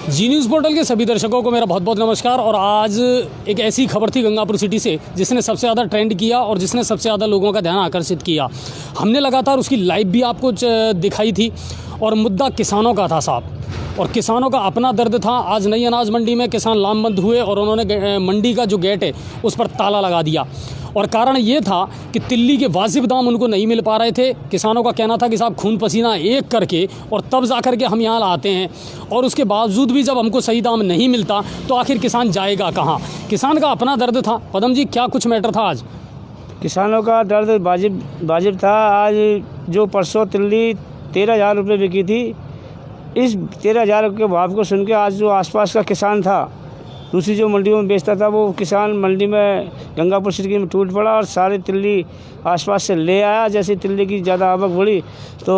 जी news portal के सभी दर्शकों को मेरा बहुत बहुत नमस्कार। और आज एक ऐसी खबर थी गंगापुर सिटी से जिसने सबसे ज़्यादा ट्रेंड किया और जिसने सबसे ज़्यादा लोगों का ध्यान आकर्षित किया। हमने लगातार उसकी लाइव भी आपको दिखाई थी और मुद्दा किसानों का था साहब, और किसानों का अपना दर्द था। आज नई अनाज मंडी में किसान लामबंद हुए और उन्होंने मंडी का जो गेट है उस पर ताला लगा दिया, और कारण ये था कि तिल्ली के वाजिब दाम उनको नहीं मिल पा रहे थे। किसानों का कहना था कि साहब खून पसीना एक करके और तब जा कर के हम यहाँ आते हैं, और उसके बावजूद भी जब हमको सही दाम नहीं मिलता तो आखिर किसान जाएगा कहाँ। किसान का अपना दर्द था। पदम जी, क्या कुछ मैटर था आज? किसानों का दर्द वाजिब था। आज जो परसों तिल्ली 13,000 रुपये बिकी थी, इस 13,000 के भाव को सुन के आज जो आसपास का किसान था, दूसरी जो मंडियों में बेचता था, वो किसान मंडी में गंगापुर सिटी में टूट पड़ा और सारे तिल्ली आसपास से ले आया। जैसे तिल्ली की ज़्यादा आवक बढ़ी तो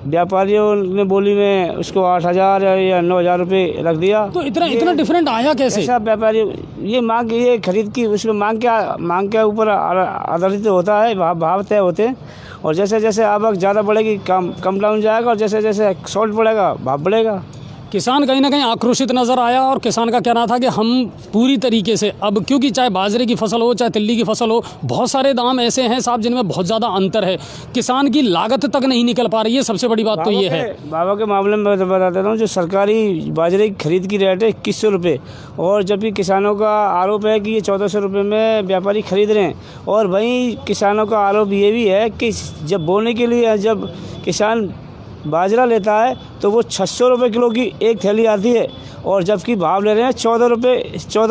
व्यापारियों ने बोली में उसको 8,000 या 9,000 रुपये रख दिया। तो इतना डिफरेंट आया कैसे? ऐसा व्यापारी ये खरीद की उसमें मांग के ऊपर आधारित होता है, भाव तय होते हैं। और जैसे जैसे आवक ज़्यादा बढ़ेगी कम डाउन जाएगा, और जैसे जैसे शॉर्ट बढ़ेगा भाव बढ़ेगा। किसान कहीं ना कहीं आक्रोशित नज़र आया, और किसान का कहना था कि हम पूरी तरीके से अब, क्योंकि चाहे बाजरे की फसल हो चाहे तिल्ली की फसल हो, बहुत सारे दाम ऐसे हैं साहब जिनमें बहुत ज़्यादा अंतर है। किसान की लागत तक नहीं निकल पा रही है। सबसे बड़ी बात तो ये है। बाबा के मामले में मैं बता देता हूँ, जो सरकारी बाजरे की खरीद की रेट है 2100 रुपये, और जबकि किसानों का आरोप है कि ये 1400 रुपये में व्यापारी खरीद रहे हैं। और वहीं किसानों का आरोप ये भी है कि जब बोने के लिए जब किसान बाजरा लेता है तो वो 600 रुपये किलो की एक थैली आती है, और जबकि भाव ले रहे हैं 14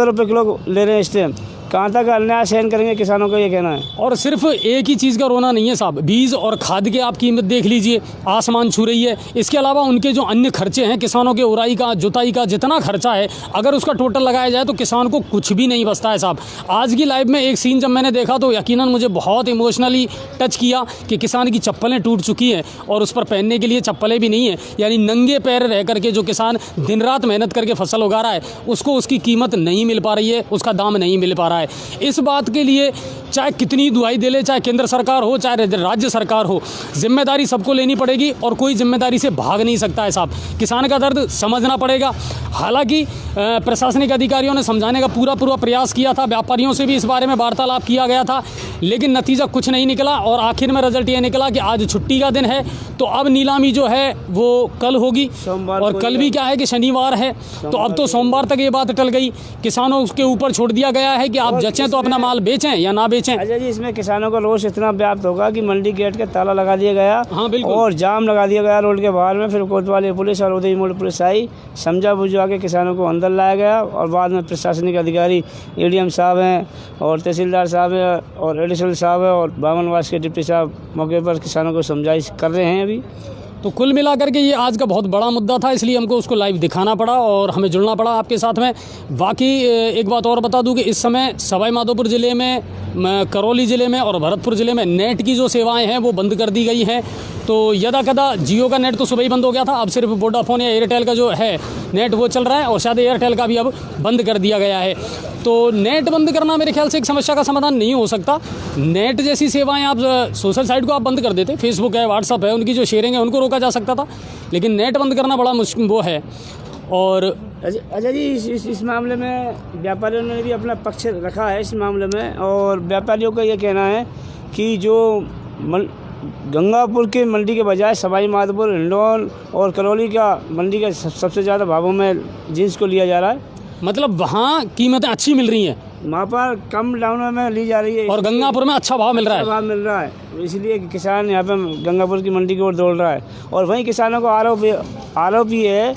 रुपये किलो ले रहे हैं इस टाइम। कहाँ तक अन्याय सहन करेंगे किसानों का, ये कहना है। और सिर्फ एक ही चीज़ का रोना नहीं है साहब, बीज और खाद के आप कीमत देख लीजिए, आसमान छू रही है। इसके अलावा उनके जो अन्य खर्चे हैं, किसानों के उराई का, जुताई का जितना खर्चा है, अगर उसका टोटल लगाया जाए तो किसान को कुछ भी नहीं बचता है साहब। आज की लाइव में एक सीन जब मैंने देखा तो यकीनन मुझे बहुत इमोशनली टच किया कि किसान की चप्पलें टूट चुकी हैं और उस पर पहनने के लिए चप्पलें भी नहीं है। यानी नंगे पैर रह करके जो किसान दिन रात मेहनत करके फसल उगा रहा है, उसको उसकी कीमत नहीं मिल पा रही है, उसका दाम नहीं मिल पा रहा है। इस बात के लिए चाहे कितनी दुहाई दे ले, चाहे केंद्र सरकार हो चाहे राज्य सरकार हो, जिम्मेदारी सबको लेनी पड़ेगी और कोई जिम्मेदारी से भाग नहीं सकता है साहब। किसान का दर्द समझना पड़ेगा। हालांकि प्रशासनिक अधिकारियों ने समझाने का पूरा प्रयास किया था, व्यापारियों से भी इस बारे में वार्तालाप किया गया था, लेकिन नतीजा कुछ नहीं निकला। और आखिर में रिजल्ट ये निकला कि आज छुट्टी का दिन है, तो अब नीलामी जो है वो कल होगी, और कल भी क्या है कि शनिवार है, तो अब तो सोमवार तक ये बात टल गई। किसानों के ऊपर छोड़ दिया गया है कि आप जचें तो अपना माल बेचें या ना बेचें। अजय जी, इसमें किसानों का रोष इतना व्याप्त होगा कि मंडी गेट के ताला लगा दिया गया। हाँ बिल्कुल। और जाम लगा दिया गया रोड के बाहर में। फिर कोतवाली पुलिस और उदय मोड़ पुलिस आई, समझा बुझा के किसानों को अंदर लाया गया। और बाद में प्रशासनिक अधिकारी एडीएम साहब हैं और तहसीलदार साहब हैं और एडिशनल साहब हैं और बामनवास के डिप्टी साहब मौके पर किसानों को समझाइश कर रहे हैं अभी। तो कुल मिलाकर के ये आज का बहुत बड़ा मुद्दा था, इसलिए हमको उसको लाइव दिखाना पड़ा और हमें जुड़ना पड़ा आपके साथ में। बाकी एक बात और बता दूं कि इस समय सवाई माधोपुर ज़िले में, करौली ज़िले में और भरतपुर ज़िले में नेट की जो सेवाएं हैं वो बंद कर दी गई हैं। तो यदा कदा जियो का नेट तो सुबह ही बंद हो गया था, अब सिर्फ वोडाफोन या एयरटेल का जो है नेट वो चल रहा है, और शायद एयरटेल का भी अब बंद कर दिया गया है। तो नेट बंद करना मेरे ख्याल से एक समस्या का समाधान नहीं हो सकता। नेट जैसी सेवाएं आप सोशल साइट को आप बंद कर देते, फेसबुक है, व्हाट्सअप है, उनकी जो शेयरिंग है उनको रोका जा सकता था, लेकिन नेट बंद करना बड़ा मुश्किल वो है। और अच्छा जी, इस मामले में व्यापारियों ने भी अपना पक्ष रखा है इस मामले में। और व्यापारियों का ये कहना है कि जो गंगापुर के मंडी के बजाय सवाई माधोपुर, हिंडौन और करौली का मंडी का सबसे ज़्यादा भावों में जींस को लिया जा रहा है। मतलब वहाँ कीमतें अच्छी मिल रही हैं, वहाँ पर कम डाउन में ली जा रही है, और गंगापुर में अच्छा भाव मिल रहा है। भाव मिल रहा है, इसलिए किसान यहाँ पे गंगापुर की मंडी की ओर दौड़ रहा है। और वहीं किसानों को आरोप ये है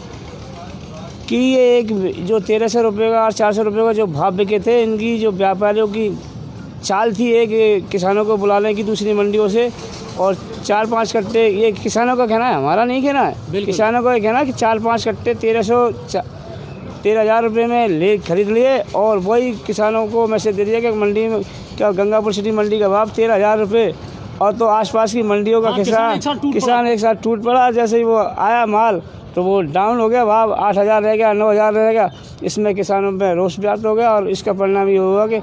कि ये एक जो 1300 रुपये का और 400 रुपये का जो भाव बिके थे, इनकी जो व्यापारियों की चाल थी एक किसानों को बुला लें कि दूसरी मंडियों से, और 4-5 कट्टे, ये किसानों का कहना है, हमारा नहीं कहना है, किसानों का ये कहना है कि 4-5 कट्टे 13,000 रुपये में खरीद लिए, और वही किसानों को मैसेज दे दिया कि मंडी में क्या गंगापुर सिटी मंडी का भाव 13,000 रुपये, और तो आसपास की मंडियों का किसान एक साथ टूट पड़ा। जैसे ही वो आया माल तो वो डाउन हो गया, भाव 8,000 रह गया, 9,000 रह गया। इसमें किसानों में रोष व्याप्त हो गया, और इसका परिणाम ये हुआ कि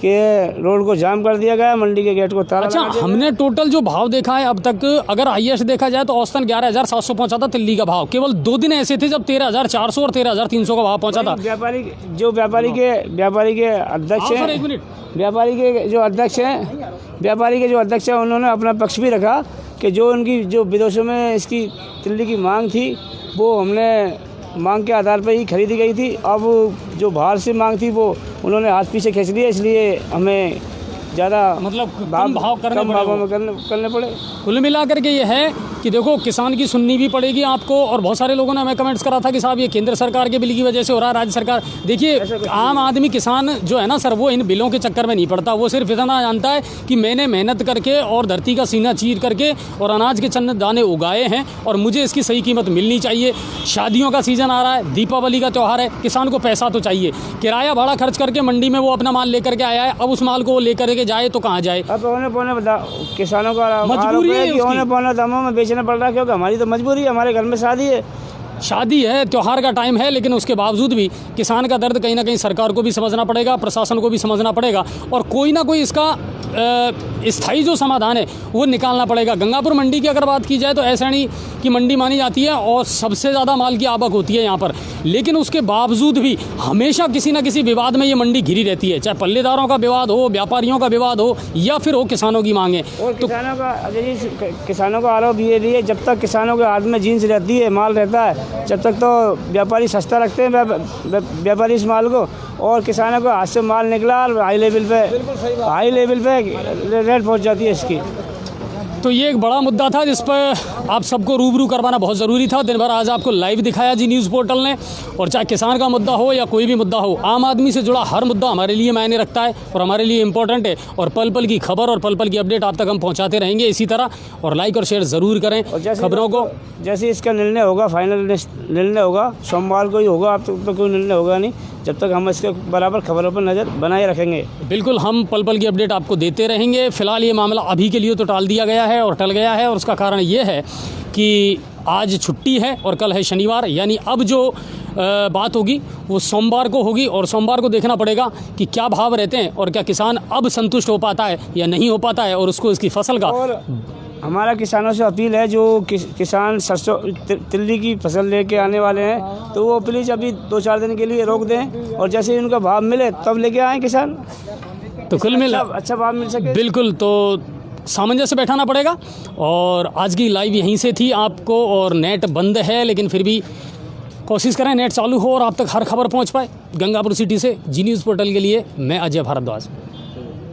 कि रोड को जाम कर दिया गया, मंडी के गेट को ताला अच्छा, लगा दिया हमने टोटल जो भाव देखा है अब तक, अगर हाईएस्ट देखा जाए तो औसतन 11,700 पहुंचा था तिल्ली का भाव। केवल 2 दिन ऐसे थे जब 13,400 और 13,300 का भाव पहुंचा था। गया। व्यापारी के अध्यक्ष हाँ सर, हैं, 1 मिनट। व्यापारी के जो अध्यक्ष हैं उन्होंने अपना पक्ष भी रखा कि जो उनकी जो विदेशों में इसकी तिल्ली की मांग थी वो हमने मांग के आधार पर ही खरीदी गई थी। अब जो बाहर से मांग थी वो उन्होंने हाथ पीछे खींच लिया, इसलिए हमें ज़्यादा मतलब कम भाव करने पड़े। कुल मिलाकर के ये है कि देखो, किसान की सुननी भी पड़ेगी आपको। और बहुत सारे लोगों ने हमें कमेंट्स करा था कि साहब ये केंद्र सरकार के बिल की वजह से हो रहा है, राज्य सरकार। देखिए, आम आदमी किसान जो है ना सर, वो इन बिलों के चक्कर में नहीं पड़ता। वो सिर्फ इतना जानता है कि मैंने मेहनत करके और धरती का सीना चीर करके और अनाज के चंद दाने उगाए हैं और मुझे इसकी सही कीमत मिलनी चाहिए। शादियों का सीज़न आ रहा है, दीपावली का त्यौहार है, किसान को पैसा तो चाहिए। किराया भाड़ा खर्च करके मंडी में वो अपना माल लेकर के आया है, अब उस माल को वो लेकर के जाए तो कहाँ जाए? अब पौने किसानों का मजबूरी है उसकी। पौने दामों में बेचना पड़ रहा है, क्योंकि हमारी तो मजबूरी है, हमारे घर में शादी है, त्यौहार का टाइम है, लेकिन उसके बावजूद भी किसान का दर्द कहीं ना कहीं सरकार को भी समझना पड़ेगा, प्रशासन को भी समझना पड़ेगा और कोई ना कोई इसका स्थायी जो समाधान है वो निकालना पड़ेगा। गंगापुर मंडी की अगर बात की जाए तो ऐसैनी की मंडी मानी जाती है और सबसे ज़्यादा माल की आवक होती है यहाँ पर, लेकिन उसके बावजूद भी हमेशा किसी न किसी विवाद में ये मंडी घिरी रहती है, चाहे पल्लेदारों का विवाद हो, व्यापारियों का विवाद हो या फिर हो किसानों की मांगे। और तो किसानों का आरोप ये भी है, जब तक किसानों के हाथ में जीन्स रहती है, माल रहता है, जब तक तो व्यापारी सस्ता रखते हैं व्यापारी इस माल को, और किसानों को हाथ से माल निकला और हाई लेवल पे रेट पहुंच जाती है इसकी। तो ये एक बड़ा मुद्दा था जिस पर आप सबको रूबरू करवाना बहुत ज़रूरी था। दिन भर आज आपको लाइव दिखाया जी न्यूज़ पोर्टल ने, और चाहे किसान का मुद्दा हो या कोई भी मुद्दा हो, आम आदमी से जुड़ा हर मुद्दा हमारे लिए मायने रखता है और हमारे लिए इम्पोर्टेंट है। और पल पल की खबर और पल पल की अपडेट आप तक हम पहुँचाते रहेंगे इसी तरह। और लाइक और शेयर ज़रूर करें खबरों को। जैसे इसका निर्णय होगा, फाइनल निर्णय होगा, सोमवार को ही होगा, अब तक तो कोई निर्णय होगा नहीं, जब तक हम इसके बराबर खबरों पर नज़र बनाए रखेंगे। बिल्कुल, हम पल पल की अपडेट आपको देते रहेंगे। फिलहाल ये मामला अभी के लिए तो टाल दिया गया है और टल गया है, और उसका कारण ये है कि आज छुट्टी है और कल है शनिवार, यानी अब जो बात होगी वो सोमवार को होगी। और सोमवार को देखना पड़ेगा कि क्या भाव रहते हैं और क्या किसान अब संतुष्ट हो पाता है या नहीं हो पाता है, और उसको इसकी फसल का। और हमारा किसानों से अपील है, जो किसान सरसों तिल्ली की फसल लेके आने वाले हैं तो वो प्लीज़ अभी 2-4 दिन के लिए रोक दें, और जैसे ही उनका भाव मिले तब लेके आएँ किसान, तो कुल मिला अच्छा भाव मिल सके। बिल्कुल, तो सामंजस्य बैठाना पड़ेगा। और आज की लाइव यहीं से थी आपको, और नेट बंद है लेकिन फिर भी कोशिश करें नेट चालू हो और आप तक हर खबर पहुंच पाए। गंगापुर सिटी से जी न्यूज़ पोर्टल के लिए मैं अजय भारद्वाज।